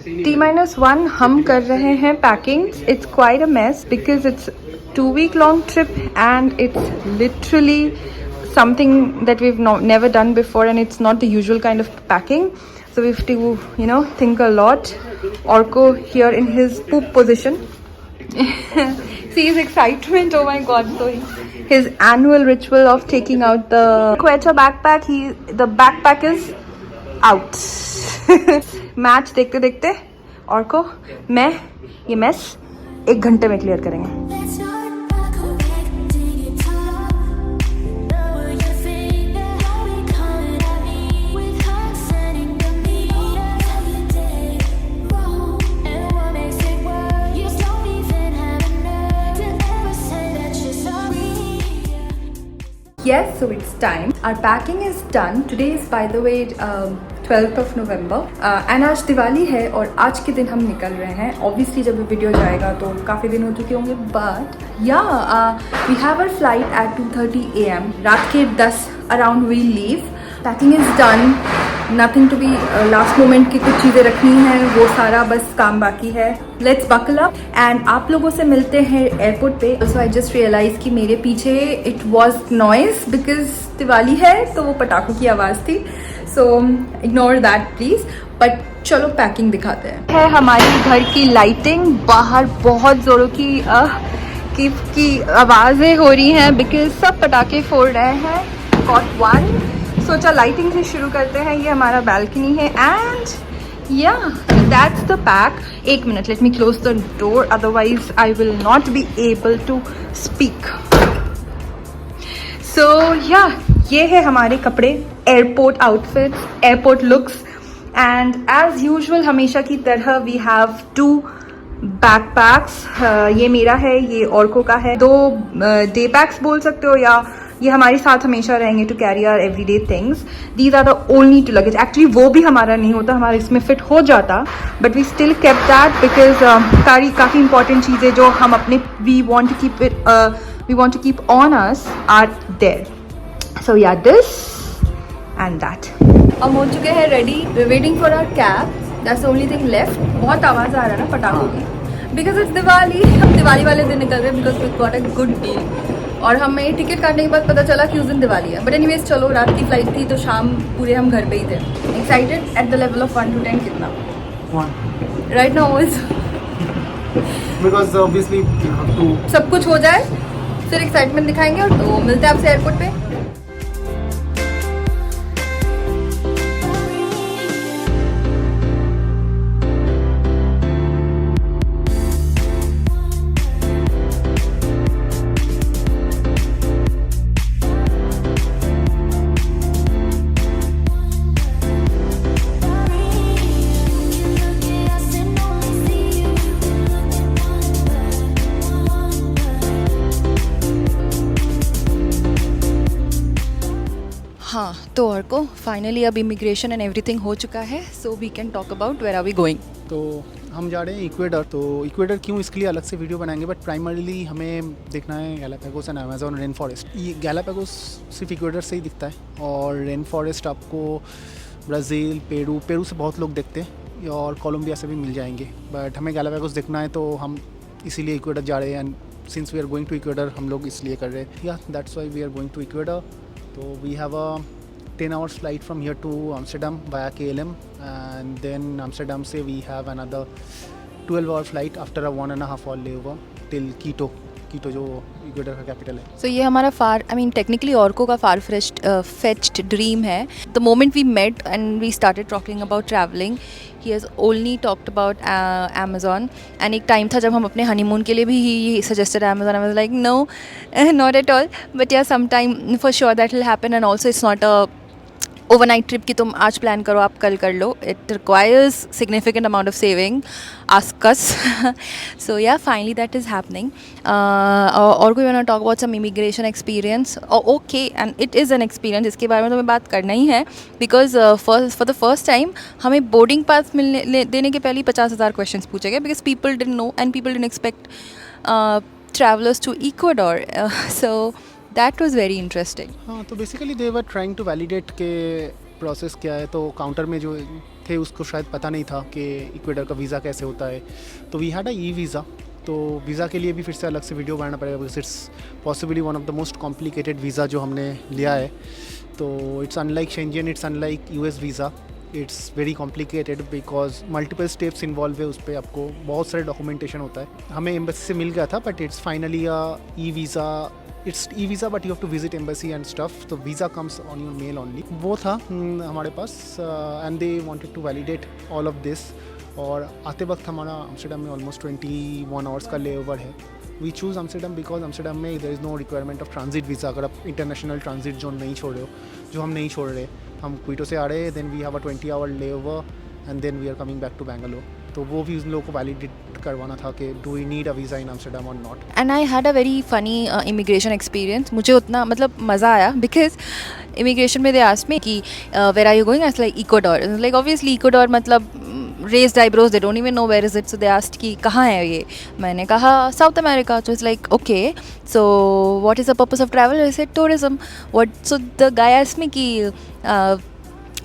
T-1 हम कर रहे हैं packing. It's quite a mess because it's 2-week long trip and it's literally something that we've never done before, and it's not the usual kind of packing. So we have to, think a lot. Orko here in his poop position. See his excitement. Oh my God! So his annual ritual of taking out the Quetta backpack. The backpack is out. Match देखते देखते और को मैं ये mess 1 घंटे में clear करेंगे. Yes, so it's time. Our packing is done. Today is, by the way, 12th of November. And आज दिवाली है और आज के दिन हम निकल रहे हैं. Obviously जब वीडियो जाएगा तो काफ़ी दिन हो चुके होंगे. But yeah, we have our flight at 2:30 AM. रात के 10 around we leave. Packing is done. Nothing to be last moment की कुछ चीज़ें रखनी हैं, वो सारा बस काम बाकी है. Let's buckle up and आप लोगों से मिलते हैं एयरपोर्ट पे. So I just realized कि मेरे पीछे it was noise because Diwali है तो वो पटाखों की आवाज़ थी. So ignore that please. But चलो पैकिंग दिखाते हैं. है हमारी घर की लाइटिंग. बाहर बहुत ज़ोरों की आवाज़ें हो रही हैं बिकॉज सब पटाखे फोड़ रहे हैं. Got one. सोचा लाइटिंग से शुरू करते हैं. ये हमारा बालकनी है and yeah that's the pack. 1 minute, let me close the door, otherwise I will not be able to speak. So yeah ये है हमारे कपड़े, airport outfits, airport looks. And as usual हमेशा की तरह वी हैव 2 बैकपैक्स. ये मेरा है, ये औरकों का है. 2 डे पैक्स बोल सकते हो या ये हमारे साथ हमेशा रहेंगे to carry our everyday things. These are the only 2 luggage. Actually वो भी हमारा नहीं होता, हमारा इसमें फिट हो जाता, but we still kept that because काफ़ी इंपॉर्टेंट चीज़ें जो हम अपने we want to keep on us are there. So yeah this and that. हम हो चुके हैं ready. We waiting for our cab. That's the only thing left. बहुत आवाज़ आ रहा है ना पटाखों की बिकॉज इट्स दिवाली. हम दिवाली वाले दिन निकल रहे हैं because we got a good deal. और हमें टिकट काटने के बाद पता चला कि उस दिन दिवाली है. बट एनीवेज चलो, रात की फ्लाइट थी तो शाम पूरे हम घर पे ही थे. Excited at the level of 1 to 10 कितना? 1 right now is because obviously you have to सब कुछ हो जाए फिर एक्साइटमेंट दिखाएंगे. और तो मिलते हैं आपसे एयरपोर्ट पे. हाँ, तो और को फाइनली अब इमिग्रेशन एंड एवरीथिंग हो चुका है. So we can talk about where are we going. तो हम जा रहे हैं इक्वेडर. तो इक्वेडर क्यों, इसके लिए अलग से वीडियो बनाएंगे, बट प्राइमरीली हमें देखना है Galapagos and Amazon rain forest. ये गैलापागोस सिर्फ इक्वेडर से ही दिखता है और रेन फॉरेस्ट आपको ब्राज़ील, पेरू से बहुत लोग देखते हैं और कोलंबिया से भी मिल जाएंगे. बट हमें गैलापागोस देखना है तो हम इसीलिए इक्वेडर जा रहे हैं. And since we are going to Ecuador, हम लोग इसलिए कर रहे हैं. या that's why we are going to Ecuador. So we have a 10 hours flight from here to Amsterdam via KLM, and then Amsterdam se we have another 12-hour flight after a 1.5 hour layover till Quito जो Ecuador का capital है. So ये हमारा technically Arko का far fetched dream है. The moment we met and we started talking about traveling, he has only talked about Amazon. And एक time था जब हम अपने हनीमून के लिए भी he suggested Amazon. I was like no, not at all, but yeah some time for sure that will happen. And also it's not a overnight trip कि तुम आज प्लान करो आप कल कर लो. It requires significant amount of saving. Ask us. So yeah finally that is happening. और कोई want to talk about some immigration experience. Okay, and it is an experience. इसके बारे में तो मैं बात करना ही है because for the first time हमें बोर्डिंग पास देने के पहले ही 50,000 क्वेश्चन पूछे गए because people didn't know and people didn't expect travellers to Ecuador. So that was very interesting. हाँ, तो basically they were trying to validate के प्रोसेस क्या है. तो काउंटर में जो थे उसको शायद पता नहीं था कि इक्वेडर का वीज़ा कैसे होता है, तो we had a e visa. तो वीज़ा के लिए भी फिर से अलग से वीडियो बनाना पड़ेगा, because it's possibly one of the most complicated visa जो हमने लिया है। तो it's unlike Schengen, it's unlike US visa, it's very complicated because multiple steps involve है, उस पर आपको बहुत सारे डॉक्यूमेंटेशन होता है। हमें एम्बेसी से मिल गया था, but it's finally e visa, it's e visa but you have to visit embassy and stuff, तो visa comes on your mail only. वो था हमारे पास, and they wanted to validate all of this. और आते वक्त हमारा अम्स्टरडम में ऑलमोस्ट 21 आवर्स का लेओवर है। We choose Amsterdam because Amsterdam में there is no requirement of transit visa, अगर आप इंटरनेशनल ट्रांजिट जोन नहीं छोड़ रहे हो, जो हम नहीं छोड़ रहे। हम क्वीटो से आ रहे हैं, then we have a 20 hour layover and then we are coming back to Bangalore. तो वो भी उन लोगों को वैलिडेट करवाना था कि do we need a visa in Amsterdam और not. And I had a very funny immigration experience. मुझे उतना मतलब मज़ा आया बिकॉज इमिग्रेशन में दे आस्क्ड मी कि where are you going, I was like Ecuador, like obviously Ecuador मतलब raised eyebrows, they don't even know where is it, so they asked कि कहाँ है ये। मैंने कहा साउथ अमेरिका, तो it's like okay, so what is the purpose of travel, I said tourism. What, so the guy asked me कि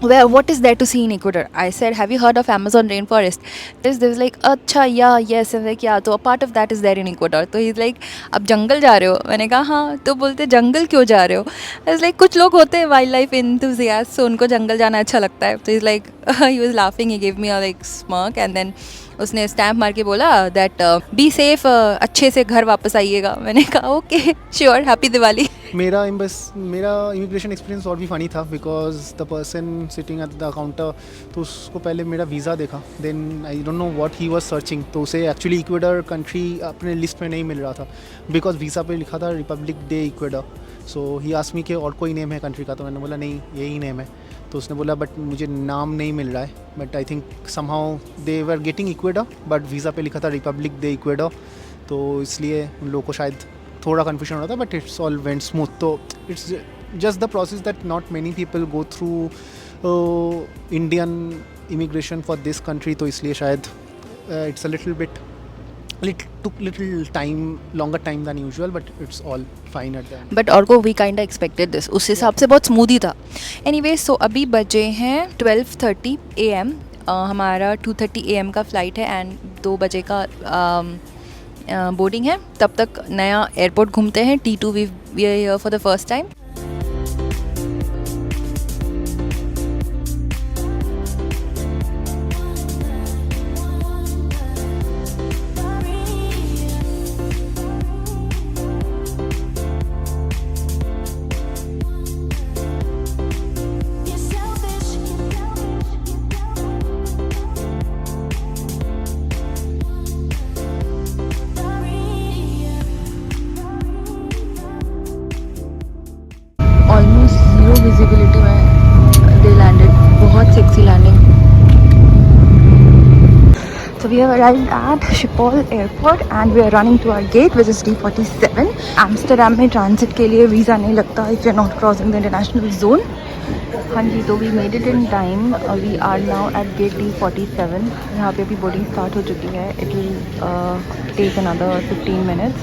where, what is there to see in Ecuador? I said, have you heard of Amazon rainforest? There's like, अच्छा, yeah, yes. I'm like, yeah, तो a part of that is there in Ecuador. तो he's like, आप जंगल जा रहे हो? मैंने कहा हाँ। तो बोलते जंगल क्यों जा रहे हो? I was like, कुछ लोग होते हैं वाइल्ड लाइफ enthusiasts, so उनको जंगल जाना अच्छा लगता है। तो he's like, he was laughing, he gave me a like smirk, and then उसने स्टैम्प मार के बोला दैट बी सेफ, अच्छे से घर वापस आइएगा। मैंने कहा ओके श्योर, हैप्पी दिवाली। मेरा इमिग्रेशन एक्सपीरियंस और भी फ़नी था because the person sitting at the counter, तो उसको पहले मेरा वीज़ा देखा, then I don't know what he was searching, तो उसे एक्चुअली इक्वेडर कंट्री अपने लिस्ट में नहीं मिल रहा था बिकॉज वीज़ा पे लिखा था Republic day Ecuador. So he asked me कि और कोई नेम है कंट्री का, तो मैंने बोला नहीं यही नेम है। तो उसने बोला बट मुझे नाम नहीं मिल रहा है, but I think somehow they were getting Ecuador, but visa पे लिखा था रिपब्लिक डे इक्वेडर, तो इसलिए उन लोगों को शायद थोड़ा कन्फ्यूजन हो रहा था, but it's all went smooth. तो it's just the process that not many people go through Indian immigration for this country, तो इसलिए शायद it's a little bit took little time, longer time than usual, but it's all fine at the end. But और को we kind expected this, उस हिसाब से बहुत smooth ही था। एनीवे, सो अभी बजे हैं 12:30 AM, हमारा 2:30 AM का फ़्लाइट है एंड 2 बजे का बोर्डिंग है। तब तक नया एयरपोर्ट घूमते हैं, T2 we are here for the first time. Almost zero visibility में दे लैंडेड, बहुत sexy landing. So we have arrived at Schiphol Airport and we are running to our gate which is D47. Amsterdam में transit के लिए visa नहीं लगता if you are not crossing the international zone. हाँ जी, तो we made it in time. We are now at gate D47. यहाँ पे भी बोर्डिंग स्टार्ट हो चुकी है. It will take another 15 minutes.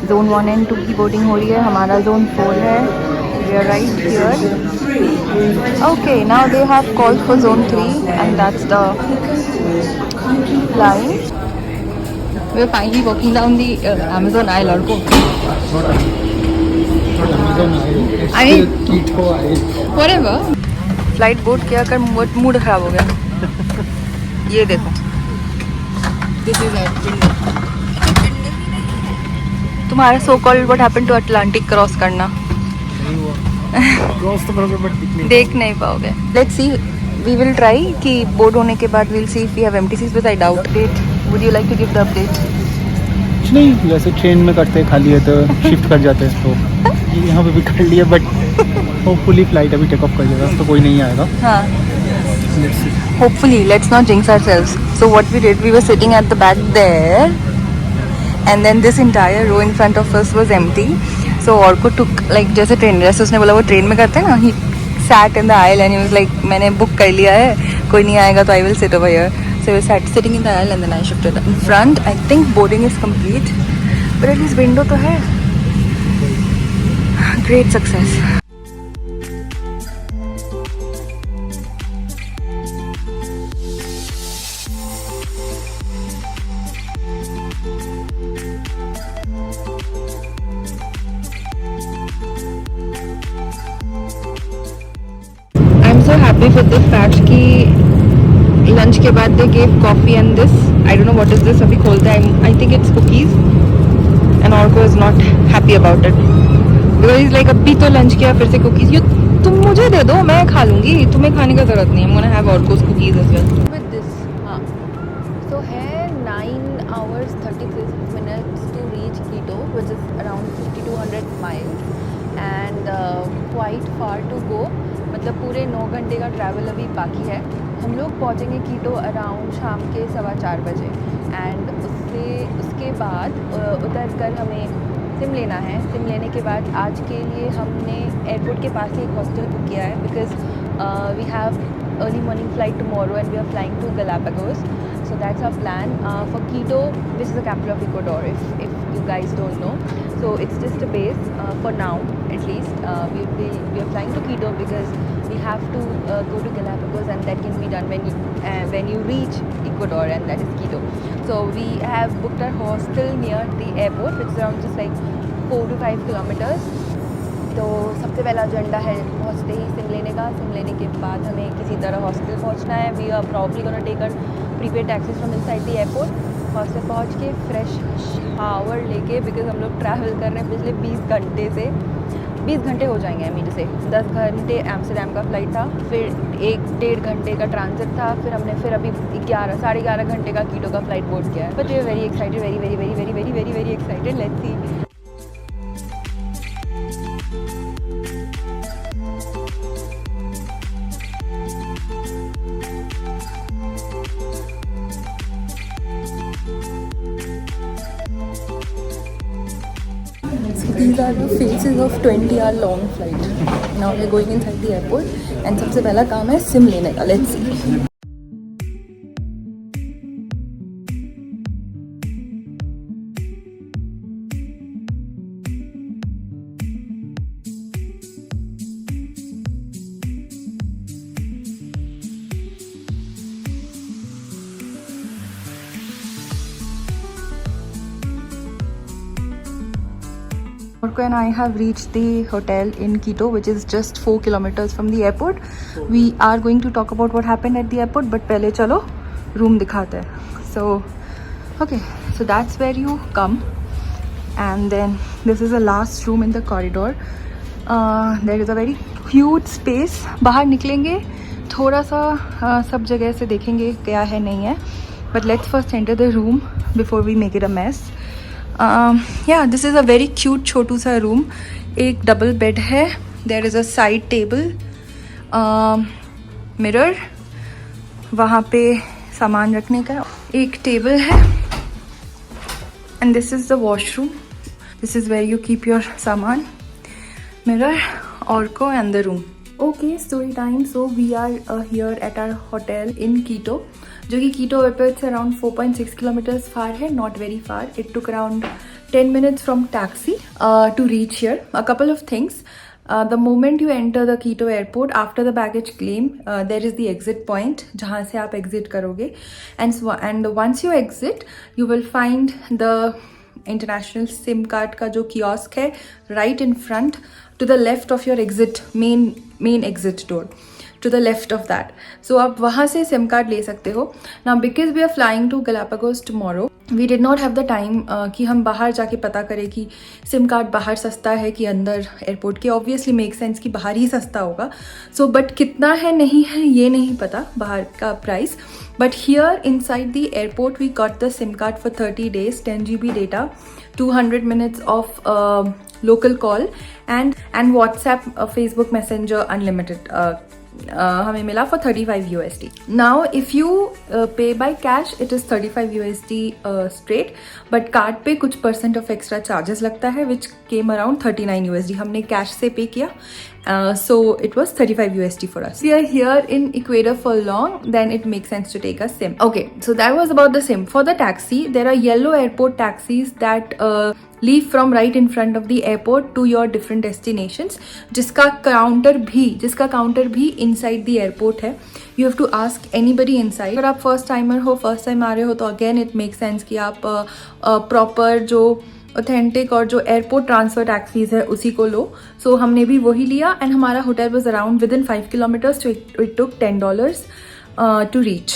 Zone 1 and 2 की बोर्डिंग हो रही है, हमारा Zone 4 है. We are right here. Okay, now they have called for Zone 3 and that's the line. We are finally walking down the Amazon aisle. और को whatever. Flight board किया कर मूड खराब हो गया। ये देखो, दिस इज तुम्हारा so called what happened to Atlantic cross करना। क्रॉस तो करोगे बट देख नहीं पाओगे। Let's see, we will try कि बोर्ड होने के बाद will see if we have empty seats, but I doubt it. Would you like to give the update? कुछ नहीं, जैसे ट्रेन में करते हैं, खाली है तो शिफ्ट कर जाते हैं, तो यहाँ पे भी कर लिया, बट होपफुली फ्लाइट अभी टेक ऑफ कर जाएगा तो कोई नहीं आएगा। हाँ, hopefully, let's not jinx ourselves. So what we did, we were sitting at the back there and then this entire row in front of us was empty. So Orko took like जैसे train, जैसे उसने बोला वो train में करते हैं ना, he sat in the aisle and he was like मैंने बुक कर लिया है, कोई नहीं आएगा तो I will sit over here. So we sat sitting in the aisle and then I shifted in front. I think boarding is complete, but at least window तो है. Great success. happy with the fact कि lunch के बाद they gave coffee and this. I don't know what is this. अभी खोलते हैं. I think it's cookies. And Orko is not happy about it. Because he's like अभी तो lunch किया फिर से cookies. You तुम मुझे दे दो मैं खा लूँगी. तुम्हें खाने का ज़रूरत नहीं. I'm gonna have Orko's cookies as well. With this. हाँ. So है 9 hours 36 minutes to reach Quito, which is around 5200 miles. And quite far to go. मतलब पूरे 9 घंटे का ट्रैवल अभी बाकी है. हम लोग पहुँचेंगे कीटो अराउंड शाम के 4:15 बजे. एंड उसके बाद उतर कर हमें सिम लेना है. सिम लेने के बाद आज के लिए हमने एयरपोर्ट के पास ही एक हॉस्टल बुक किया है. Because we have early morning flight tomorrow and we are flying to Galapagos. So that's our plan for Quito, which is the capital of Ecuador, if you guys don't know. So it's just a base for now, at least. We are flying to Quito because we have to go to Galapagos, and that can be done when you reach Ecuador, and that is Quito. So we have booked our hostel near the airport, which is around just like 4 to 5 kilometers. तो सबसे पहला agenda है पहुँचते ही SIM लेने का. SIM लेने के बाद हमें किसी तरह हॉस्टल पहुँचना है. We are probably gonna take a prepaid taxis from inside the airport. Hostel पहुँच के फ्रेश शावर लेके, बिकॉज हम लोग ट्रैवल कर रहे हैं पिछले 20 घंटे से. 20 घंटे हो जाएंगे. आई मीन से 10 घंटे एम्स्टर्डम का फ़्लाइट था, फिर 1-1.5 घंटे का ट्रांजिट था, फिर हमने अभी 11-11.5 घंटे का कीटो का फ़्लाइट बोर्ड किया है. But we are very excited, very excited. Let's see. These are the phases of 20-hour long flight. Now we're going inside the airport and सबसे पहला काम है सिम लेने का. Let's see. Orko and I have reached the hotel in Quito, which is just 4 kilometers from the airport. We are going to talk about what happened at the airport, but पहले चलो room दिखाते हैं. So, okay, so that's where you come, and then this is the last room in the corridor. There is a very huge space. बाहर निकलेंगे थोड़ा सा सब जगह से देखेंगे क्या है नहीं है. But let's first enter the room before we make it a mess. Yeah, this is a very cute छोटू सा रूम. एक डबल बेड है. There is a side table, mirror, वहाँ पे सामान रखने का एक टेबल है. And this is the washroom. This is where you keep your सामान. Mirror, Arko and the room. Okay, story time. So we are here at our hotel in Quito, जो कि Quito airport से around 4.6 kilometers far है, not very far. It took around 10 minutes from taxi to reach here. A couple of things. The moment you enter the Quito airport, after the baggage claim, there is the exit point जहाँ से आप exit करोगे. And once you exit, you will find the international SIM card का जो kiosk है right in front, to the left of your exit, main exit door, to the left of that. So आप वहाँ से SIM card ले सकते हो. Now because we are flying to Galapagos tomorrow, we did not have the time कि हम बाहर जाके पता करें कि SIM card बाहर सस्ता है कि अंदर एयरपोर्ट के. Obviously make sense कि बाहर ही सस्ता होगा. So but कितना है नहीं है ये नहीं पता बाहर का price. But here inside the airport we got the SIM card for 30 days, 10 GB data, 200 minutes of local call and WhatsApp, Facebook Messenger unlimited. हमें मिला for 35 USD. Now if you pay by cash it is 35 USD straight, but card पे कुछ % of extra charges लगता है, which came around 39 USD. हमने cash से pay किया, so it was 35 USD for us. We are here in Ecuador for long, then it makes sense to take a SIM. Okay, so that was about the SIM. For the taxi, there are yellow airport taxis that leave from right in front of the airport to your different destinations, जिसका counter भी inside the airport है. You have to ask anybody inside. अगर आप first timer हो, first time आ रहे हो, तो again it make sense कि आप प्रॉपर जो ऑथेंटिक और जो एयरपोर्ट ट्रांसफर टैक्सीज है उसी को लो. सो हमने भी वही लिया एंड हमारा hotel was around with in 5 kilometres, so it took $10 to reach.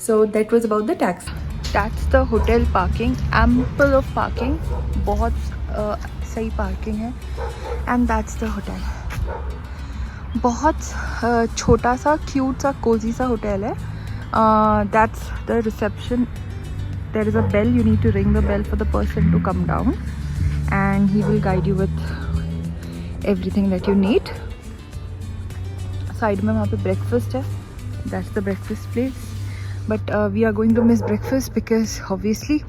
So that was about the tax. That's the hotel parking, ample of parking, बहुत सही parking है. And that's the hotel. बहुत छोटा सा क्यूट सा Cozi सा hotel है. That's the reception. There is a bell, you need to ring the bell for the person to come down and he will guide you with everything that you need. Side में वहाँ पे breakfast है. That's the breakfast place. But we are going to miss breakfast because obviously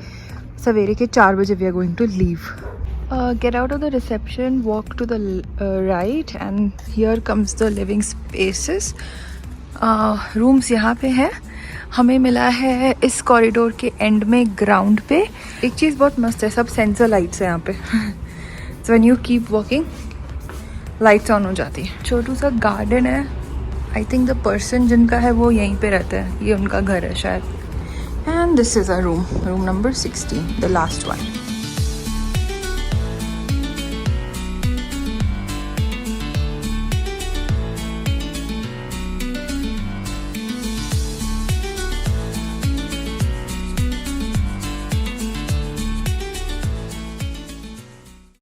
सवेरे के 4 बजे we are going to leave. Get out of the reception, walk to the right and here comes the living spaces. Rooms यहाँ पे है. हमें मिला है इस कॉरिडोर के एंड में ग्राउंड पे. एक चीज़ बहुत मस्त है, सब सेंसर लाइट्स है यहाँ पे. So when you keep walking lights on हो जाती है. छोटू सा गार्डन है. आई थिंक द पर्सन जिनका है वो यहीं पे रहता है, ये उनका घर है शायद. And this is a room number 16, the last one.